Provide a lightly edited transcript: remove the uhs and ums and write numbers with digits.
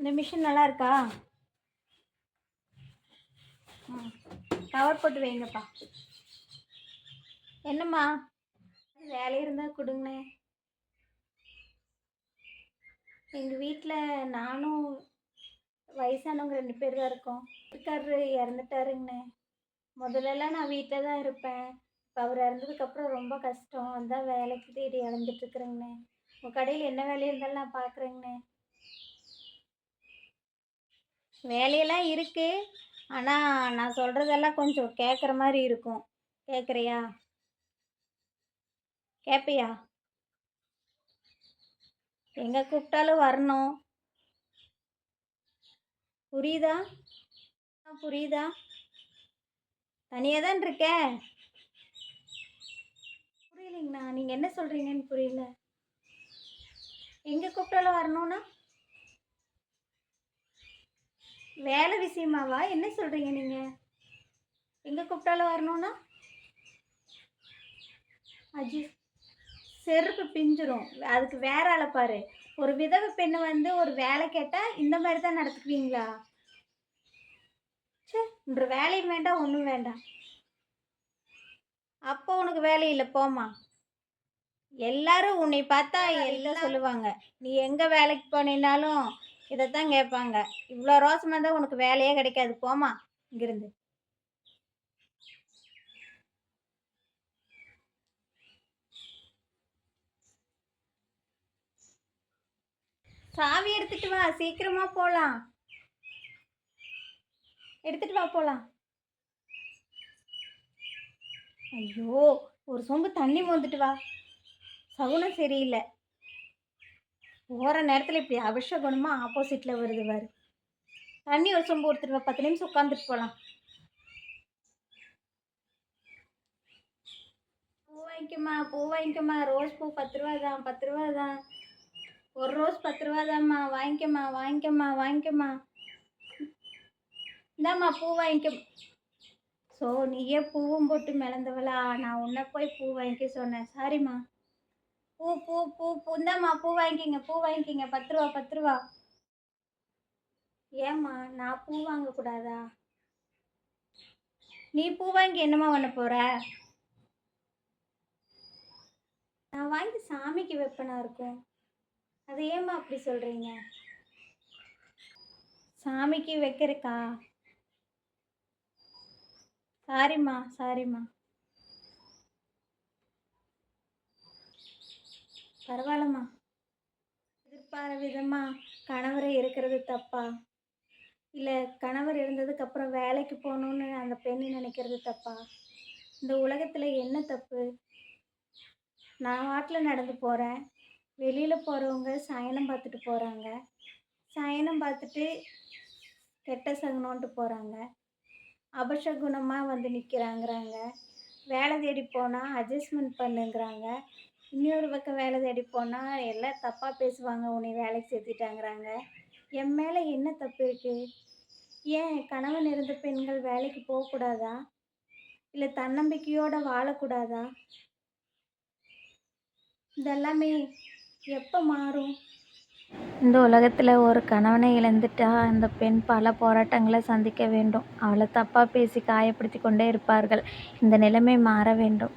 இந்த மிஷின் நல்லா இருக்கா? ம். கவர் போட்டு வைங்கப்பா. என்னம்மா? வேலை இருந்தால் கொடுங்கண்ணே. எங்கள் வீட்டில் நானும் வயசானவங்க 2 பேர் தான் இருக்கோம். வீட்டுக்காரரு இறந்துட்டாருங்கண்ணே. முதல்லலாம் நான் வீட்டில் தான் இருப்பேன். இப்போ அவர் இறந்ததுக்கப்புறம் ரொம்ப கஷ்டம். அதான் வேலைக்கு தேடி அலைஞ்சிட்ருக்குறேங்கண்ணே. உங்கள் கடையில் என்ன வேலை இருந்தாலும் நான் பார்க்குறேங்கண்ணே. வேலையெல்லாம் இருக்குது. ஆனால் நான் சொல்கிறதெல்லாம் கொஞ்சம் கேட்குற மாதிரி இருக்கும். கேட்குறியா? கேட்பியா? எங்கே கூப்பிட்டாலும் வரணும். புரியுதா? புரியுதா? தனியாக தான் இருக்க. புரியலைங்கண்ணா, நீங்கள் என்ன சொல்கிறீங்கன்னு புரியல. எங்கே கூப்பிட்டாலும் வரணும்னா வேலை விஷயமாவா? என்ன சொல்கிறீங்க நீங்கள்? எங்கே கூப்பிட்டாலும் வரணும்னா அஜி செருப்பு பிஞ்சிரும். அதுக்கு வேற ஆளை பாரு. ஒரு விதவை பெண்ணு வந்து ஒரு வேலை கேட்டால் இந்த மாதிரி தான் நடத்துக்குவீங்களா? சே, இன்று வேலையும் வேண்டாம், ஒன்றும் வேண்டாம். அப்போ உனக்கு வேலை இல்லை, போமா. எல்லாரும் உன்னை பார்த்தா எல்லாம் சொல்லுவாங்க. நீ எங்கே வேலைக்கு போனீனாலும் இதைத்தான் கேட்பாங்க. இவ்வளோ ரோசமாக இருந்தால் உனக்கு வேலையே கிடைக்காது, போமா இங்கிருந்து. சாவி எடுத்துட்டு வா, சீக்கிரமா போகலாம். எடுத்துட்டு வா, போகலாம். ஐயோ, ஒரு சொம்பு தண்ணி மோந்துட்டு வா. சகுனம் சரியில்லை. போகிற நேரத்தில் இப்படி அபிஷேகமாக ஆப்போசிட்டில் வருது பாரு. தண்ணி ஒரு சொம்பு கொடுத்துட்டு வா. 10 நிமிஷம் உட்காந்துட்டு போகலாம். பூ வாங்கிக்கம்மா, பூ வாங்கிக்கம்மா. ரோஸ் பூ 10 ரூபா தான், 10 ரூபா தான். ஒரு ரோஸ் 10 ரூபா தான்ம்மா. வாங்கிக்கம்மா, வாங்கிக்கம்மா, வாங்கிக்கம்மா. இந்தாம்மா பூ வாங்கிக்க. ஸோ நீயே பூவும் போட்டு மிளந்தவளா? நான் உன்னை போய் பூ வாங்கிக்க சொன்னேன். சாரிம்மா. பூ பூ பூ பூ இந்தாம்மா பூ வாங்கிக்கிங்க, பூ வாங்கிக்கிங்க. 10 ரூபா, 10 ரூபா. ஏம்மா, நான் பூ வாங்கக்கூடாதா? நீ பூ வாங்கி என்னம்மா பண்ண போற? நான் வாங்கி சாமிக்கு வைப்பனா இருக்கும். அது ஏம்மா அப்படி சொல்கிறீங்க? சாமிக்கு வைக்கிறக்கா? சாரிம்மா, சாரிம்மா. பரவாயில்லம்மா. எதிர்பாராத விதமாக கணவரை இருக்கிறது தப்பா? இல்லை கணவர் இருந்ததுக்கப்புறம் வேலைக்கு போகணுன்னு அந்த பெண்ணு நினைக்கிறது தப்பா? இந்த உலகத்தில் என்ன தப்பு? நான் வாட்டில் நடந்து போகிறேன். வெளியில் போகிறவங்க சயனம் பார்த்துட்டு போகிறாங்க. சயனம் பார்த்துட்டு கெட்ட சகுனோன்ட்டு போகிறாங்க. அபசகுணமாக வந்து நிற்கிறாங்கிறாங்க. வேலை தேடி போனால் அட்ஜஸ்ட்மெண்ட் பண்ணுங்கிறாங்க. இன்னொரு பக்கம் வேலை தேடி போனால் எல்லாம் தப்பாக பேசுவாங்க, உன்னை வேலைக்கு சேர்த்துட்டாங்கிறாங்க. என் மேலே என்ன தப்பு இருக்குது? ஏன் கணவன் இருந்த பெண்கள் வேலைக்கு போகக்கூடாதா? இல்லை தன்னம்பிக்கையோடு வாழக்கூடாதா? இதெல்லாமே எப்போ மாறும்? இந்த உலகத்தில் ஒரு கணவனை இழந்துட்டா அந்த பெண் பல போராட்டங்களை சந்திக்க வேண்டும். அவளை தப்பாக பேசி காயப்படுத்தி கொண்டே இருப்பார்கள். இந்த நிலைமை மாற வேண்டும்.